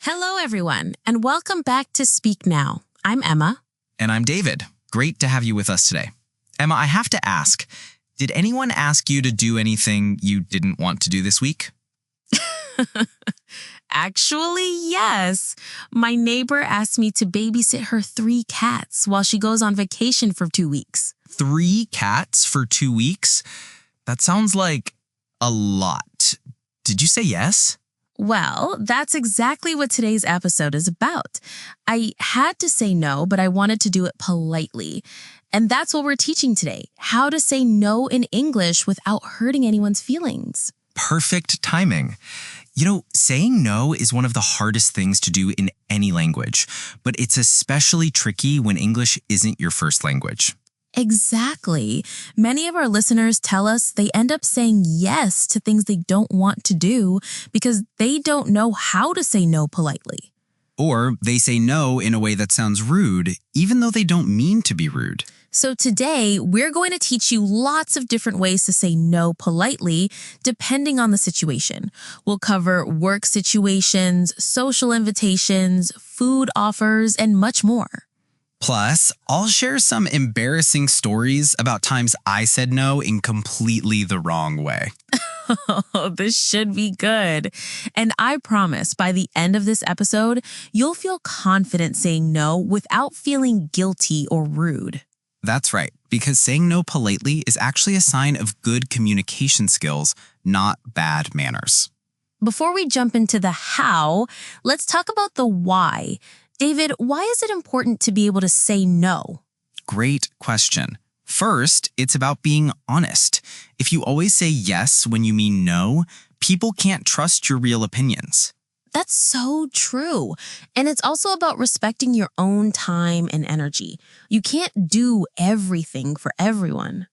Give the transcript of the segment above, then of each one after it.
Hello, everyone, and welcome back to Speak Now. I'm Emma. And I'm David. Great to have you with us today. Emma, I have to ask, did anyone ask you to do anything you didn't want to do this week? Actually, yes. My neighbor asked me to babysit her 3 cats while she goes on vacation for 2 weeks. 3 cats for 2 weeks? That sounds like a lot. Did you say yes? Well, that's exactly what today's episode is about. I had to say no, but I wanted to do it politely. And that's what we're teaching today, how to say no in English without hurting anyone's feelings. Perfect timing. You know, saying no is one of the hardest things to do in any language, but it's especially tricky when English isn't your first language. Exactly. Many of our listeners tell us they end up saying yes to things they don't want to do because they don't know how to say no politely. Or they say no in a way that sounds rude, even though they don't mean to be rude. So today, we're going to teach you lots of different ways to say no politely, depending on the situation. We'll cover work situations, social invitations, food offers, and much more. Plus, I'll share some embarrassing stories about times I said no in completely the wrong way. Oh, this should be good. And I promise by the end of this episode, you'll feel confident saying no without feeling guilty or rude. That's right, because saying no politely is actually a sign of good communication skills, not bad manners. Before we jump into the how, let's talk about the why. David, why is it important to be able to say no? Great question. First, it's about being honest. If you always say yes when you mean no, people can't trust your real opinions. That's so true. And it's also about respecting your own time and energy. You can't do everything for everyone.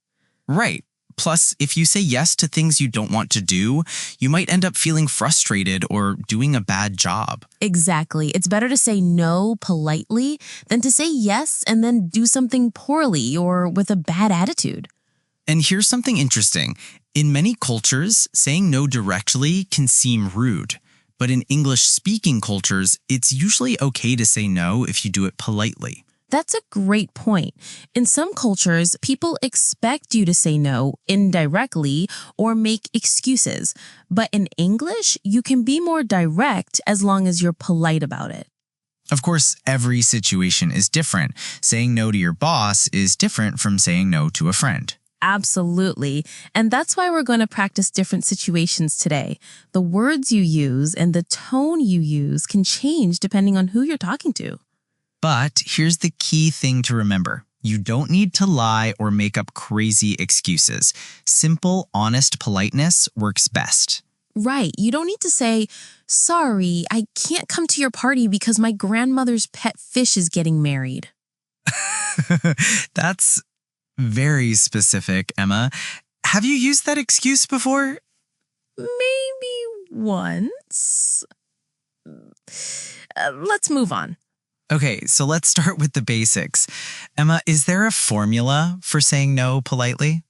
Right. Plus, if you say yes to things you don't want to do, you might end up feeling frustrated or doing a bad job. Exactly. It's better to say no politely than to say yes and then do something poorly or with a bad attitude. And here's something interesting. In many cultures, saying no directly can seem rude. But in English-speaking cultures, it's usually okay to say no if you do it politely. That's a great point. In some cultures, people expect you to say no indirectly or make excuses. But in English, you can be more direct as long as you're polite about it. Of course, every situation is different. Saying no to your boss is different from saying no to a friend. Absolutely. And that's why we're going to practice different situations today. The words you use and the tone you use can change depending on who you're talking to. But here's the key thing to remember. You don't need to lie or make up crazy excuses. Simple, honest politeness works best. Right. You don't need to say, sorry, I can't come to your party because my grandmother's pet fish is getting married. That's very specific, Emma. Have you used that excuse before? Maybe once. Let's move on. Okay, so let's start with the basics. Emma, is there a formula for saying no politely?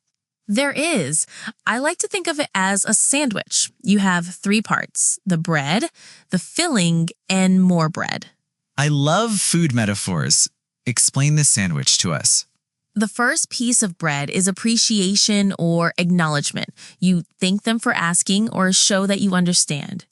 There is. I like to think of it as a sandwich. You have 3 parts, the bread, the filling, and more bread. I love food metaphors. Explain this sandwich to us. The first piece of bread is appreciation or acknowledgement. You thank them for asking or show that you understand.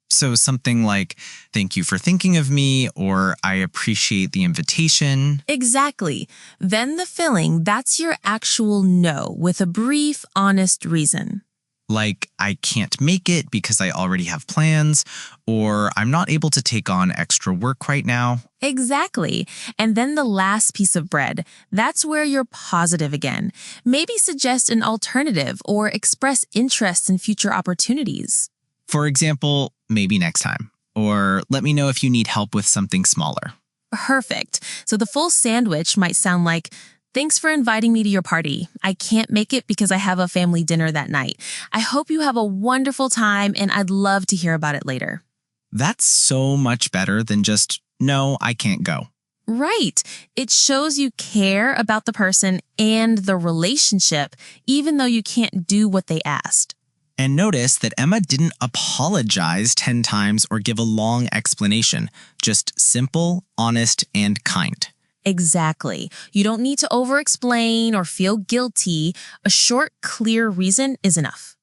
So something like, thank you for thinking of me, or I appreciate the invitation. Exactly. Then the filling, that's your actual no with a brief, honest reason. Like, I can't make it because I already have plans, or I'm not able to take on extra work right now. Exactly. And then the last piece of bread, that's where you're positive again. Maybe suggest an alternative or express interest in future opportunities. For example, maybe next time, or let me know if you need help with something smaller. Perfect. So the full sandwich might sound like, thanks for inviting me to your party. I can't make it because I have a family dinner that night. I hope you have a wonderful time and I'd love to hear about it later. That's so much better than just, no, I can't go. Right. It shows you care about the person and the relationship, even though you can't do what they asked. And notice that Emma didn't apologize 10 times or give a long explanation, just simple, honest, and kind. Exactly. You don't need to over-explain or feel guilty. A short, clear reason is enough.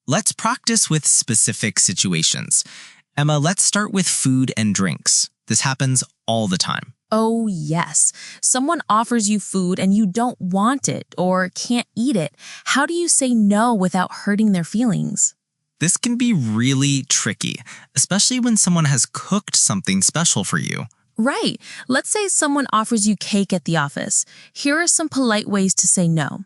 Let's practice with specific situations. Emma, let's start with food and drinks. This happens all the time. Oh, yes. Someone offers you food and you don't want it or can't eat it. How do you say no without hurting their feelings? This can be really tricky, especially when someone has cooked something special for you. Right. Let's say someone offers you cake at the office. Here are some polite ways to say no.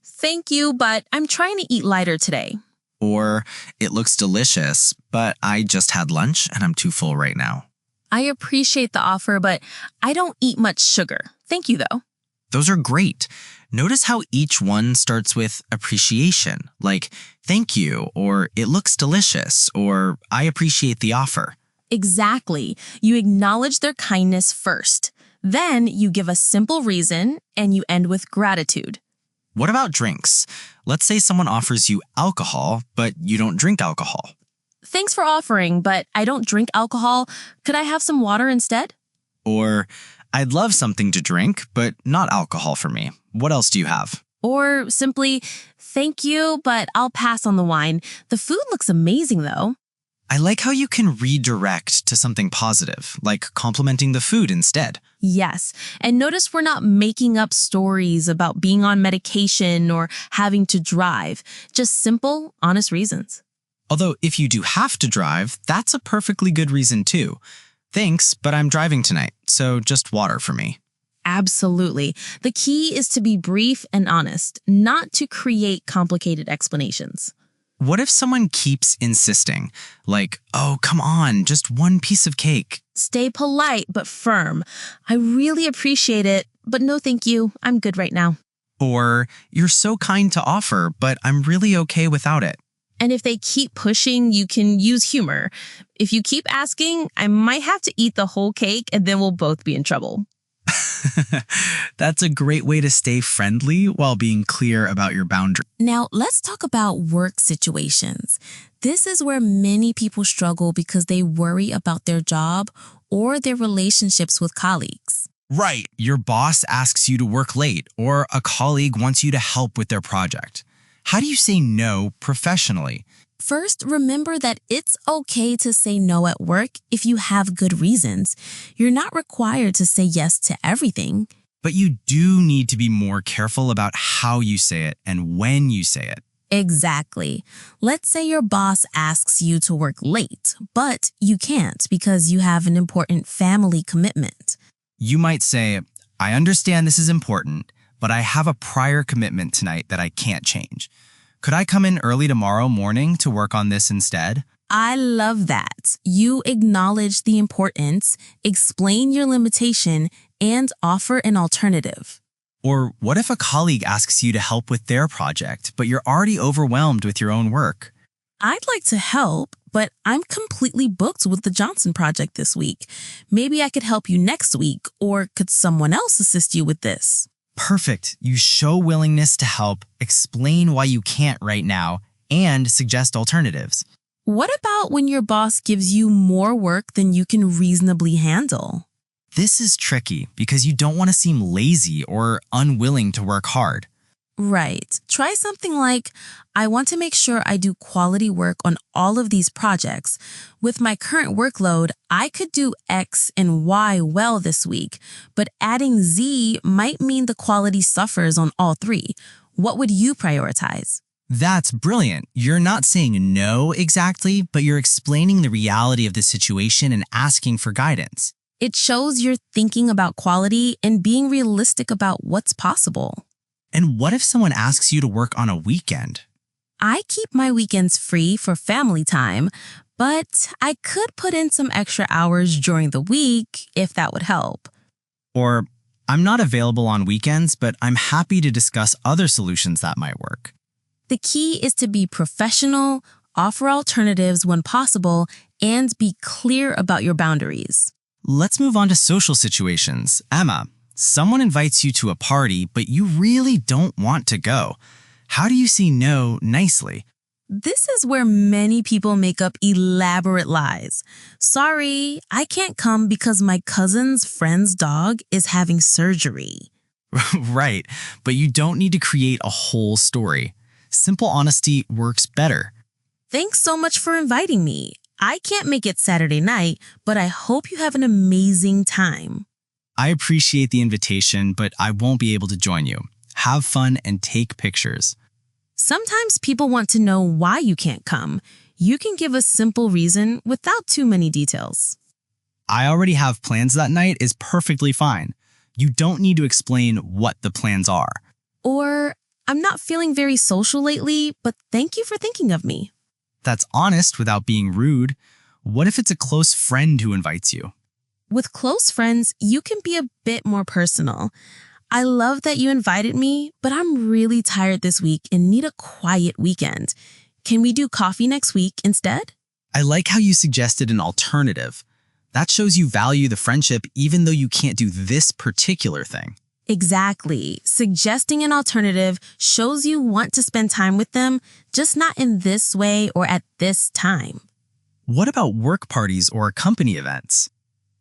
Thank you, but I'm trying to eat lighter today. Or, it looks delicious, but I just had lunch and I'm too full right now. I appreciate the offer, but I don't eat much sugar. Thank you, though. Those are great. Notice how each one starts with appreciation, like thank you, or it looks delicious, or I appreciate the offer. Exactly. You acknowledge their kindness first. Then you give a simple reason and you end with gratitude. What about drinks? Let's say someone offers you alcohol, but you don't drink alcohol. Thanks for offering, but I don't drink alcohol. Could I have some water instead? Or, I'd love something to drink, but not alcohol for me. What else do you have? Or simply, thank you, but I'll pass on the wine. The food looks amazing, though. I like how you can redirect to something positive, like complimenting the food instead. Yes, and notice we're not making up stories about being on medication or having to drive. Just simple, honest reasons. Although if you do have to drive, that's a perfectly good reason too. Thanks, but I'm driving tonight, so just water for me. Absolutely. The key is to be brief and honest, not to create complicated explanations. What if someone keeps insisting? Like, oh, come on, just one piece of cake. Stay polite but firm. I really appreciate it, but no thank you. I'm good right now. Or, you're so kind to offer, but I'm really okay without it. And if they keep pushing, you can use humor. If you keep asking, I might have to eat the whole cake and then we'll both be in trouble. That's a great way to stay friendly while being clear about your boundaries. Now, let's talk about work situations. This is where many people struggle because they worry about their job or their relationships with colleagues. Right. Your boss asks you to work late, or a colleague wants you to help with their project. How do you say no professionally? First, remember that it's okay to say no at work if you have good reasons. You're not required to say yes to everything. But you do need to be more careful about how you say it and when you say it. Exactly. Let's say your boss asks you to work late, but you can't because you have an important family commitment. You might say, I understand this is important, but I have a prior commitment tonight that I can't change. Could I come in early tomorrow morning to work on this instead? I love that. You acknowledge the importance, explain your limitation, and offer an alternative. Or what if a colleague asks you to help with their project, but you're already overwhelmed with your own work? I'd like to help, but I'm completely booked with the Johnson project this week. Maybe I could help you next week, or could someone else assist you with this? Perfect. You show willingness to help, explain why you can't right now, and suggest alternatives. What about when your boss gives you more work than you can reasonably handle? This is tricky because you don't want to seem lazy or unwilling to work hard. Right. Try something like, I want to make sure I do quality work on all of these projects. With my current workload, I could do X and Y well this week, but adding Z might mean the quality suffers on all three. What would you prioritize? That's brilliant. You're not saying no exactly, but you're explaining the reality of the situation and asking for guidance. It shows you're thinking about quality and being realistic about what's possible. And what if someone asks you to work on a weekend? I keep my weekends free for family time, but I could put in some extra hours during the week if that would help. Or, I'm not available on weekends, but I'm happy to discuss other solutions that might work. The key is to be professional, offer alternatives when possible, and be clear about your boundaries. Let's move on to social situations. Emma, someone invites you to a party, but you really don't want to go. How do you say no nicely? This is where many people make up elaborate lies. Sorry, I can't come because my cousin's friend's dog is having surgery. Right, but you don't need to create a whole story. Simple honesty works better. Thanks so much for inviting me. I can't make it Saturday night, but I hope you have an amazing time. I appreciate the invitation, but I won't be able to join you. Have fun and take pictures. Sometimes people want to know why you can't come. You can give a simple reason without too many details. I already have plans that night is perfectly fine. You don't need to explain what the plans are. Or, I'm not feeling very social lately, but thank you for thinking of me. That's honest without being rude. What if it's a close friend who invites you? With close friends, you can be a bit more personal. I love that you invited me, but I'm really tired this week and need a quiet weekend. Can we do coffee next week instead? I like how you suggested an alternative. That shows you value the friendship even though you can't do this particular thing. Exactly. Suggesting an alternative shows you want to spend time with them, just not in this way or at this time. What about work parties or company events?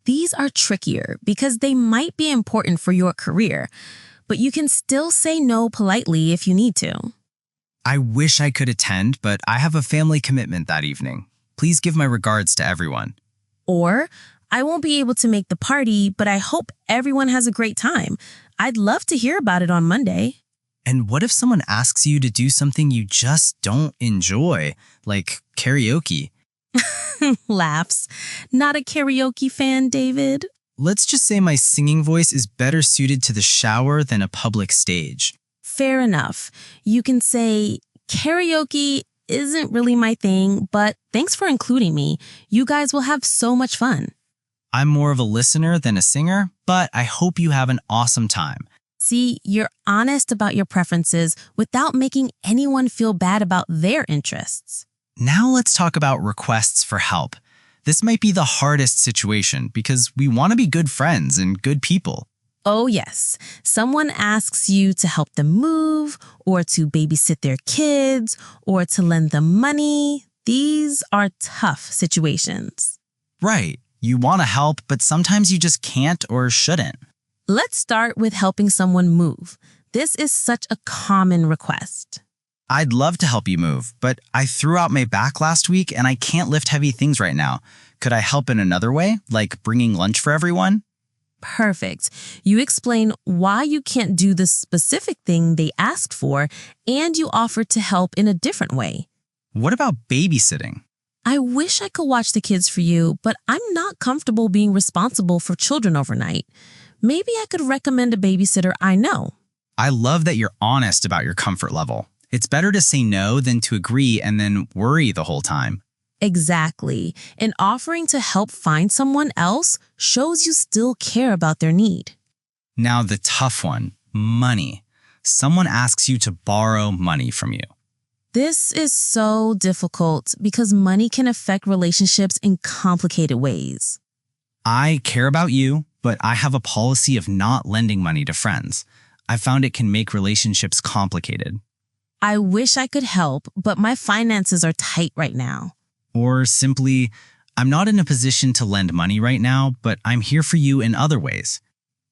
These are trickier because they might be important for your career, but you can still say no politely if you need to. I wish I could attend, but I have a family commitment that evening. Please give my regards to everyone. Or, I won't be able to make the party, but I hope everyone has a great time. I'd love to hear about it on Monday. And what if someone asks you to do something you just don't enjoy, like karaoke? Laughs. Not a karaoke fan, David. Let's just say my singing voice is better suited to the shower than a public stage. Fair enough. You can say, karaoke isn't really my thing, but thanks for including me. You guys will have so much fun. I'm more of a listener than a singer, but I hope you have an awesome time. See, you're honest about your preferences without making anyone feel bad about their interests. Now let's talk about requests for help. This might be the hardest situation because we want to be good friends and good people. Oh yes, someone asks you to help them move, or to babysit their kids, or to lend them money. These are tough situations. Right. You want to help, but sometimes you just can't or shouldn't. Let's start with helping someone move. This is such a common request. I'd love to help you move, but I threw out my back last week and I can't lift heavy things right now. Could I help in another way, like bringing lunch for everyone? Perfect. You explain why you can't do the specific thing they asked for, and you offer to help in a different way. What about babysitting? I wish I could watch the kids for you, but I'm not comfortable being responsible for children overnight. Maybe I could recommend a babysitter I know. I love that you're honest about your comfort level. It's better to say no than to agree and then worry the whole time. Exactly. And offering to help find someone else shows you still care about their need. Now the tough one, money. Someone asks you to borrow money from you. This is so difficult because money can affect relationships in complicated ways. I care about you, but I have a policy of not lending money to friends. I found it can make relationships complicated. I wish I could help, but my finances are tight right now. Or simply, I'm not in a position to lend money right now, but I'm here for you in other ways.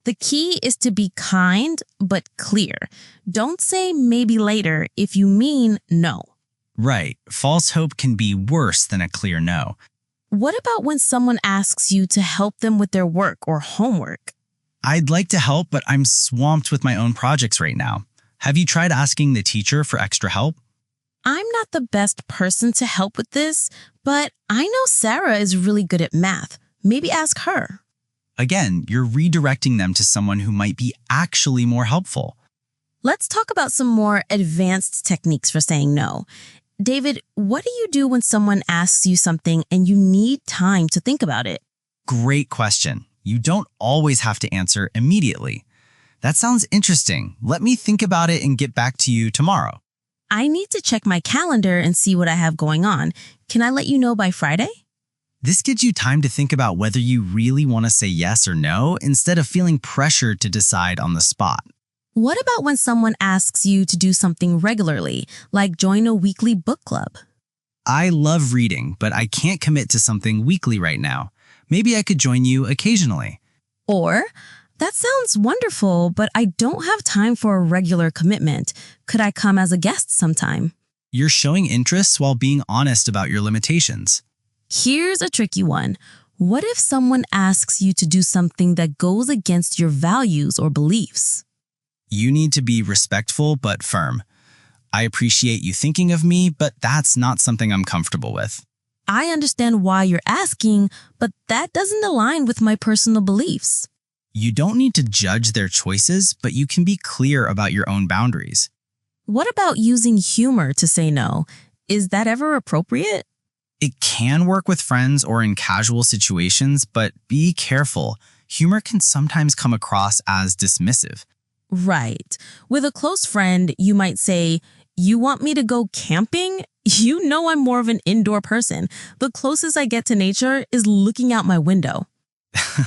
The key is to be kind, but clear. Don't say maybe later if you mean no. Right. False hope can be worse than a clear no. What about when someone asks you to help them with their work or homework? I'd like to help, but I'm swamped with my own projects right now. Have you tried asking the teacher for extra help? I'm not the best person to help with this, but I know Sarah is really good at math. Maybe ask her. Again, you're redirecting them to someone who might be actually more helpful. Let's talk about some more advanced techniques for saying no. David, what do you do when someone asks you something and you need time to think about it? Great question. You don't always have to answer immediately. That sounds interesting. Let me think about it and get back to you tomorrow. I need to check my calendar and see what I have going on. Can I let you know by Friday? This gives you time to think about whether you really want to say yes or no instead of feeling pressured to decide on the spot. What about when someone asks you to do something regularly, like join a weekly book club? I love reading, but I can't commit to something weekly right now. Maybe I could join you occasionally. Or, that sounds wonderful, but I don't have time for a regular commitment. Could I come as a guest sometime? You're showing interest while being honest about your limitations. Here's a tricky one. What if someone asks you to do something that goes against your values or beliefs? You need to be respectful but firm. I appreciate you thinking of me, but that's not something I'm comfortable with. I understand why you're asking, but that doesn't align with my personal beliefs. You don't need to judge their choices, but you can be clear about your own boundaries. What about using humor to say no? Is that ever appropriate? It can work with friends or in casual situations, but be careful. Humor can sometimes come across as dismissive. Right. With a close friend, you might say, "You want me to go camping? You know I'm more of an indoor person. The closest I get to nature is looking out my window."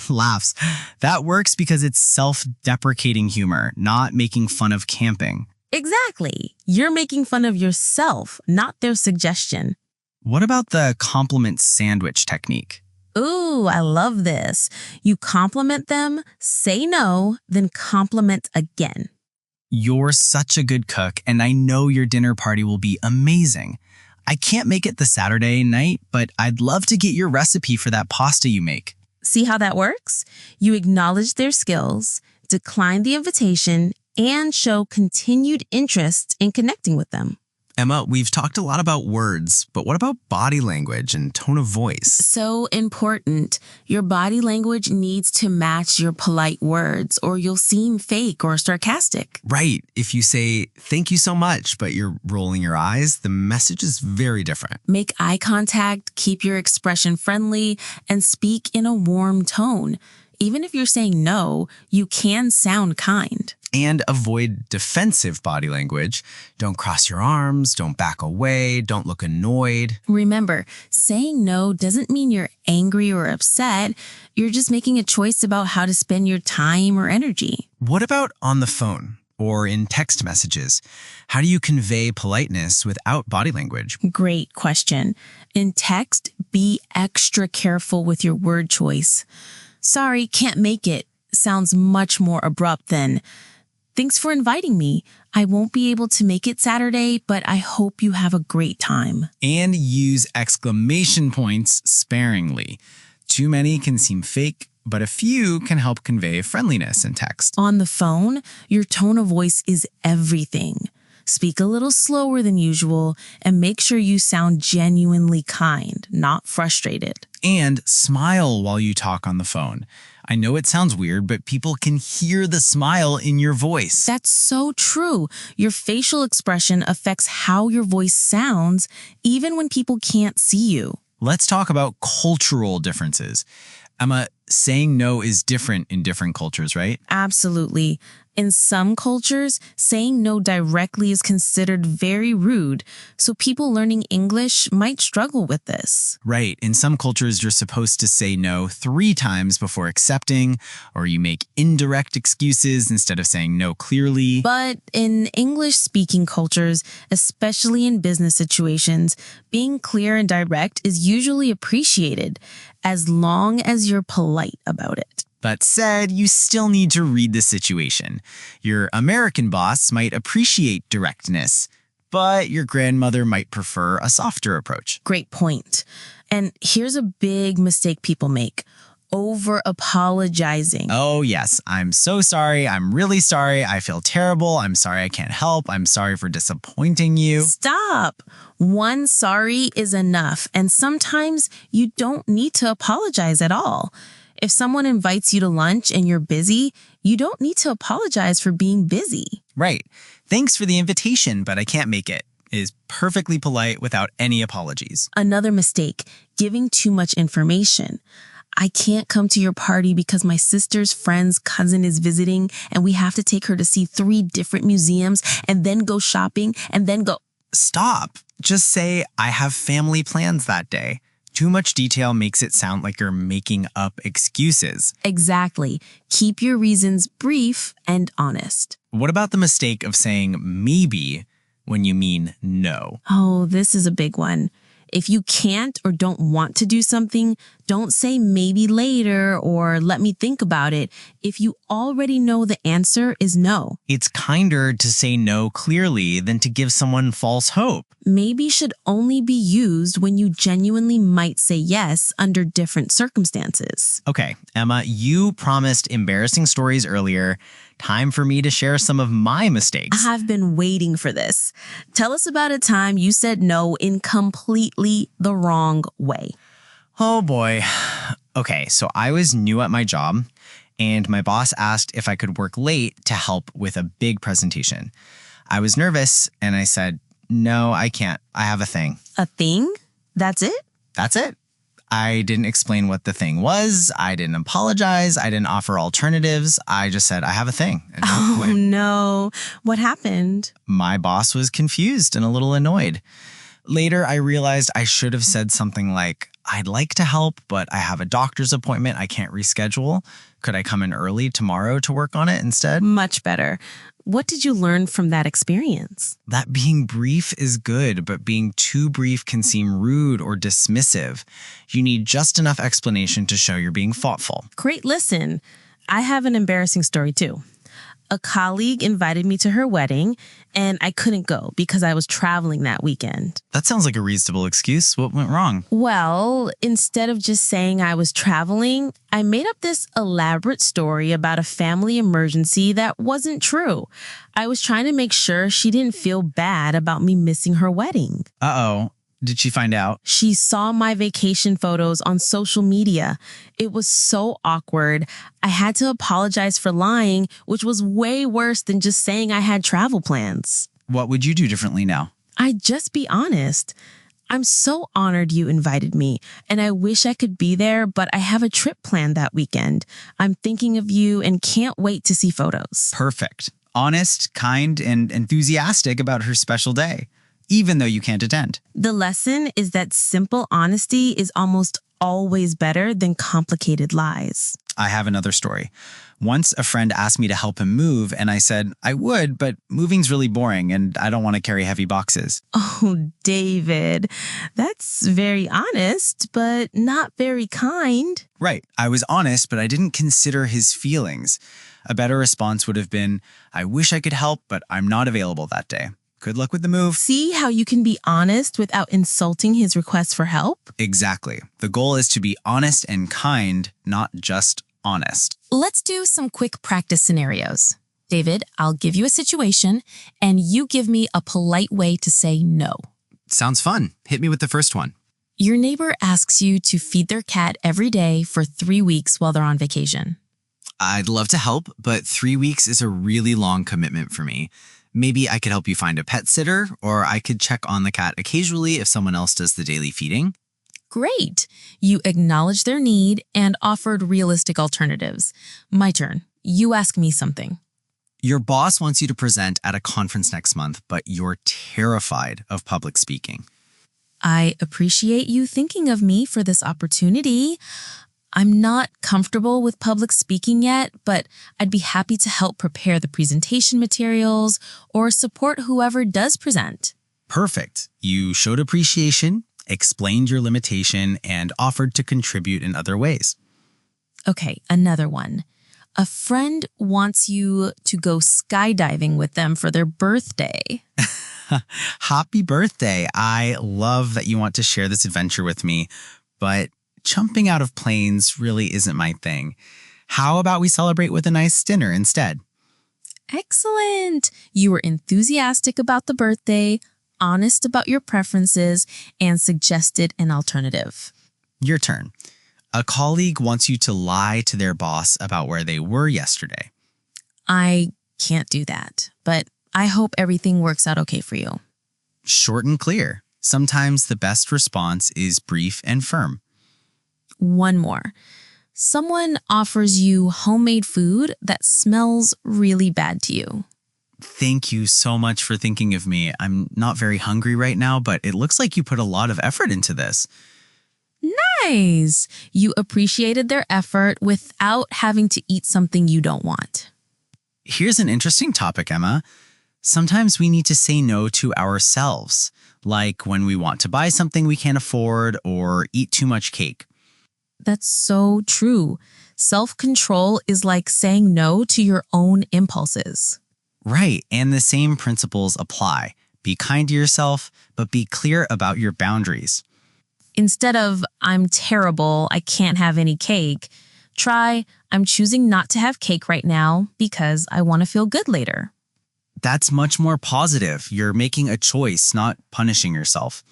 Laughs. That works because it's self-deprecating humor, not making fun of camping. Exactly. You're making fun of yourself, not their suggestion. What about the compliment sandwich technique? Ooh, I love this. You compliment them, say no, then compliment again. You're such a good cook, and I know your dinner party will be amazing. I can't make it the Saturday night, but I'd love to get your recipe for that pasta you make. See how that works? You acknowledge their skills, decline the invitation, and show continued interest in connecting with them. Emma, we've talked a lot about words, but what about body language and tone of voice? So important. Your body language needs to match your polite words, or you'll seem fake or sarcastic. Right. If you say, "Thank you so much," but you're rolling your eyes, the message is very different. Make eye contact, keep your expression friendly, and speak in a warm tone. Even if you're saying no, you can sound kind. And avoid defensive body language. Don't cross your arms, don't back away, don't look annoyed. Remember, saying no doesn't mean you're angry or upset. You're just making a choice about how to spend your time or energy. What about on the phone or in text messages? How do you convey politeness without body language? Great question. In text, be extra careful with your word choice. "Sorry, can't make it" sounds much more abrupt than "Thanks for inviting me. I won't be able to make it Saturday, but I hope you have a great time." And use exclamation points sparingly. Too many can seem fake, but a few can help convey friendliness in text. On the phone, your tone of voice is everything. Speak a little slower than usual and make sure you sound genuinely kind, not frustrated. And smile while you talk on the phone. I know it sounds weird, but people can hear the smile in your voice. That's so true. Your facial expression affects how your voice sounds, even when people can't see you. Let's talk about cultural differences. Emma, saying no is different in different cultures, right? Absolutely. In some cultures, saying no directly is considered very rude, so people learning English might struggle with this. Right. In some cultures, you're supposed to say no 3 times before accepting, or you make indirect excuses instead of saying no clearly. But in English-speaking cultures, especially in business situations, being clear and direct is usually appreciated, as long as you're polite about it. That said, you still need to read the situation. Your American boss might appreciate directness, but your grandmother might prefer a softer approach. Great point. And here's a big mistake people make: over-apologizing. Oh, yes. I'm so sorry. I'm really sorry. I feel terrible. I'm sorry I can't help. I'm sorry for disappointing you. Stop. One sorry is enough, and sometimes you don't need to apologize at all. If someone invites you to lunch and you're busy, you don't need to apologize for being busy. Right. Thanks for the invitation, but I can't make it is perfectly polite without any apologies. Another mistake: giving too much information. "I can't come to your party because my sister's friend's cousin is visiting and we have to take her to see 3 different museums and then go shopping and then go." Stop. Just say, I have family plans that day. Too much detail makes it sound like you're making up excuses. Exactly. Keep your reasons brief and honest. What about the mistake of saying maybe when you mean no? Oh, this is a big one. If you can't or don't want to do something, don't say maybe later or let me think about it if you already know the answer is no. It's kinder to say no clearly than to give someone false hope. Maybe should only be used when you genuinely might say yes under different circumstances. Okay, Emma, you promised embarrassing stories earlier. Time for me to share some of my mistakes. I've been waiting for this. Tell us about a time you said no in completely the wrong way. Oh boy. Okay, so I was new at my job, and my boss asked if I could work late to help with a big presentation. I was nervous, and I said, no, I can't. I have a thing. A thing? That's it? That's it. I didn't explain what the thing was. I didn't apologize. I didn't offer alternatives. I just said, I have a thing. And Oh quit. no. What happened? My boss was confused and a little annoyed. Later, I realized I should have said something like, I'd like to help, but I have a doctor's appointment I can't reschedule. Could I come in early tomorrow to work on it instead? Much better. What did you learn from that experience? That being brief is good, but being too brief can seem rude or dismissive. You need just enough explanation to show you're being thoughtful. Great listen. I have an embarrassing story too. A colleague invited me to her wedding, and I couldn't go because I was traveling that weekend. That sounds like a reasonable excuse. What went wrong? Well, instead of just saying I was traveling, I made up this elaborate story about a family emergency that wasn't true. I was trying to make sure she didn't feel bad about me missing her wedding. Uh-oh. Did she find out? She saw my vacation photos on social media. It was so awkward. I had to apologize for lying, which was way worse than just saying I had travel plans. What would you do differently now? I'd just be honest. I'm so honored you invited me, and I wish I could be there, but I have a trip planned that weekend. I'm thinking of you and can't wait to see photos. Perfect. Honest, kind, and enthusiastic about her special day, even though you can't attend. The lesson is that simple honesty is almost always better than complicated lies. I have another story. Once a friend asked me to help him move, and I said, I would, but moving's really boring and I don't want to carry heavy boxes. Oh, David, that's very honest, but not very kind. Right. I was honest, but I didn't consider his feelings. A better response would have been, I wish I could help, but I'm not available that day. Good luck with the move. See how you can be honest without insulting his request for help? Exactly. The goal is to be honest and kind, not just honest. Let's do some quick practice scenarios. David, I'll give you a situation, and you give me a polite way to say no. Sounds fun. Hit me with the first one. Your neighbor asks you to feed their cat every day for 3 weeks while they're on vacation. I'd love to help, but 3 weeks is a really long commitment for me. Maybe I could help you find a pet sitter, or I could check on the cat occasionally if someone else does the daily feeding. Great. You acknowledged their need and offered realistic alternatives. My turn. You ask me something. Your boss wants you to present at a conference next month, but you're terrified of public speaking. I appreciate you thinking of me for this opportunity. I'm not comfortable with public speaking yet, but I'd be happy to help prepare the presentation materials or support whoever does present. Perfect. You showed appreciation, explained your limitation, and offered to contribute in other ways. Okay, another one. A friend wants you to go skydiving with them for their birthday. Happy birthday. I love that you want to share this adventure with me, but jumping out of planes really isn't my thing. How about we celebrate with a nice dinner instead? Excellent. You were enthusiastic about the birthday, honest about your preferences, and suggested an alternative. Your turn. A colleague wants you to lie to their boss about where they were yesterday. I can't do that, but I hope everything works out okay for you. Short and clear. Sometimes the best response is brief and firm. One more. Someone offers you homemade food that smells really bad to you. Thank you so much for thinking of me. I'm not very hungry right now, but it looks like you put a lot of effort into this. Nice. You appreciated their effort without having to eat something you don't want. Here's an interesting topic, Emma. Sometimes we need to say no to ourselves, like when we want to buy something we can't afford or eat too much cake. That's so true. Self-control is like saying no to your own impulses. Right, and the same principles apply. Be kind to yourself, but be clear about your boundaries. Instead of, I'm terrible, I can't have any cake, try, I'm choosing not to have cake right now because I want to feel good later. That's much more positive. You're making a choice, not punishing yourself.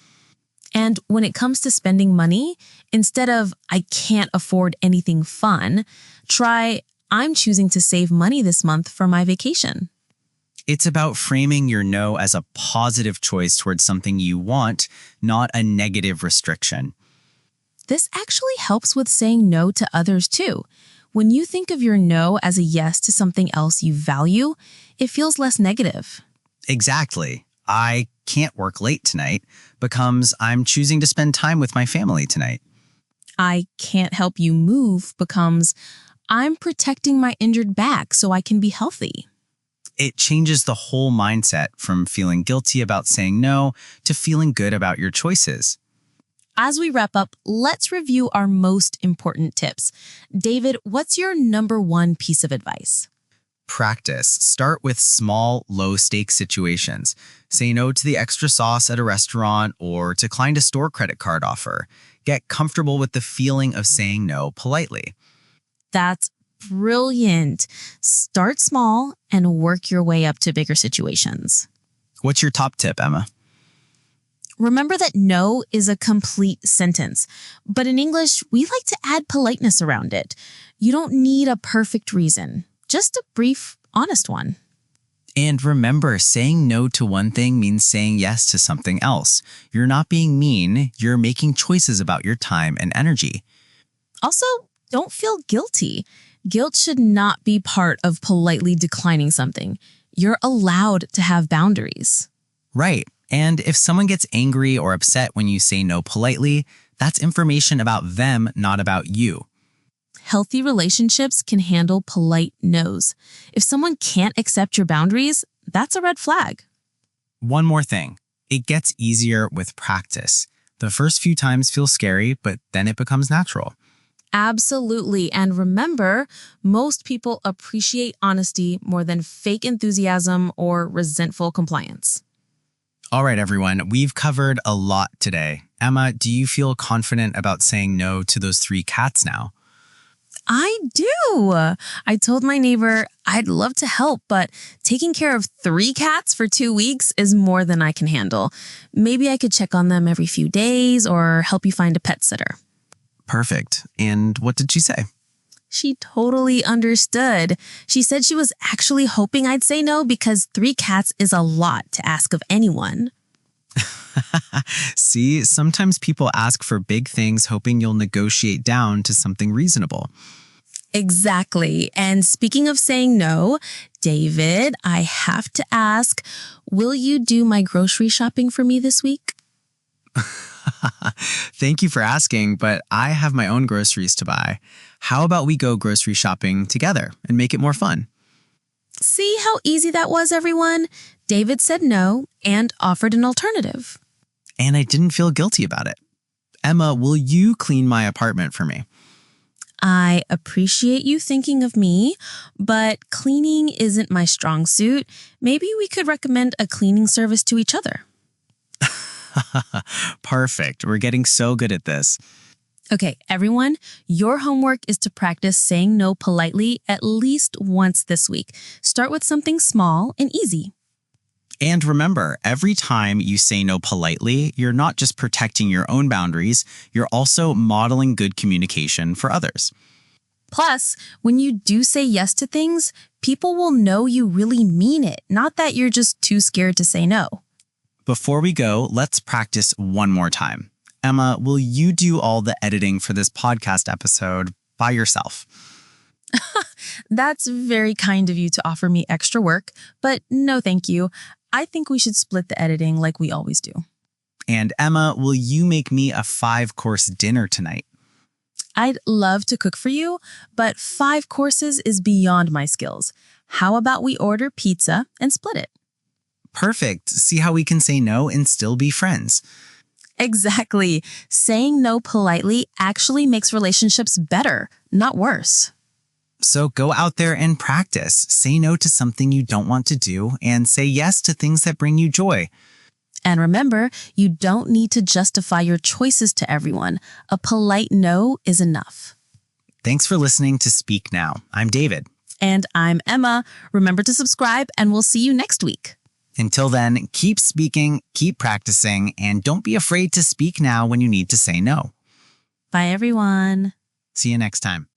And when it comes to spending money, instead of, I can't afford anything fun, try, I'm choosing to save money this month for my vacation. It's about framing your no as a positive choice towards something you want, not a negative restriction. This actually helps with saying no to others too. When you think of your no as a yes to something else you value, it feels less negative. Exactly. I can't work late tonight becomes I'm choosing to spend time with my family tonight. I can't help you move becomes I'm protecting my injured back so I can be healthy. It changes the whole mindset from feeling guilty about saying no to feeling good about your choices. As we wrap up, let's review our most important tips. David, what's your number one piece of advice? Practice. Start with small, low-stakes situations. Say no to the extra sauce at a restaurant or decline a store credit card offer. Get comfortable with the feeling of saying no politely. That's brilliant. Start small and work your way up to bigger situations. What's your top tip, Emma? Remember that no is a complete sentence, but in English, we like to add politeness around it. You don't need a perfect reason, just a brief, honest one. And remember, saying no to one thing means saying yes to something else. You're not being mean, you're making choices about your time and energy. Also, don't feel guilty. Guilt should not be part of politely declining something. You're allowed to have boundaries. Right. And if someone gets angry or upset when you say no politely, that's information about them, not about you. Healthy relationships can handle polite no's. If someone can't accept your boundaries, that's a red flag. One more thing. It gets easier with practice. The first few times feel scary, but then it becomes natural. Absolutely. And remember, most people appreciate honesty more than fake enthusiasm or resentful compliance. All right, everyone, we've covered a lot today. Emma, do you feel confident about saying no to those 3 cats now? I do. I told my neighbor I'd love to help, but taking care of 3 cats for 2 weeks is more than I can handle. Maybe I could check on them every few days or help you find a pet sitter. Perfect. And what did she say? She totally understood. She said she was actually hoping I'd say no because 3 cats is a lot to ask of anyone. See, sometimes people ask for big things hoping you'll negotiate down to something reasonable. Exactly. And speaking of saying no, David, I have to ask, will you do my grocery shopping for me this week? Thank you for asking, but I have my own groceries to buy. How about we go grocery shopping together and make it more fun? See how easy that was, everyone? David said no and offered an alternative. And I didn't feel guilty about it. Emma, will you clean my apartment for me? I appreciate you thinking of me, but cleaning isn't my strong suit. Maybe we could recommend a cleaning service to each other. Perfect. We're getting so good at this. Okay, everyone, your homework is to practice saying no politely at least once this week. Start with something small and easy. And remember, every time you say no politely, you're not just protecting your own boundaries, you're also modeling good communication for others. Plus, when you do say yes to things, people will know you really mean it, not that you're just too scared to say no. Before we go, let's practice one more time. Emma, will you do all the editing for this podcast episode by yourself? That's very kind of you to offer me extra work, but no thank you. I think we should split the editing like we always do. And Emma, will you make me a 5-course dinner tonight? I'd love to cook for you, but 5 courses is beyond my skills. How about we order pizza and split it? Perfect. See how we can say no and still be friends. Exactly. Saying no politely actually makes relationships better, not worse. So go out there and practice. Say no to something you don't want to do and say yes to things that bring you joy. And remember, you don't need to justify your choices to everyone. A polite no is enough. Thanks for listening to Speak Now. I'm David. And I'm Emma. Remember to subscribe, and we'll see you next week. Until then, keep speaking, keep practicing, and don't be afraid to speak now when you need to say no. Bye, everyone. See you next time.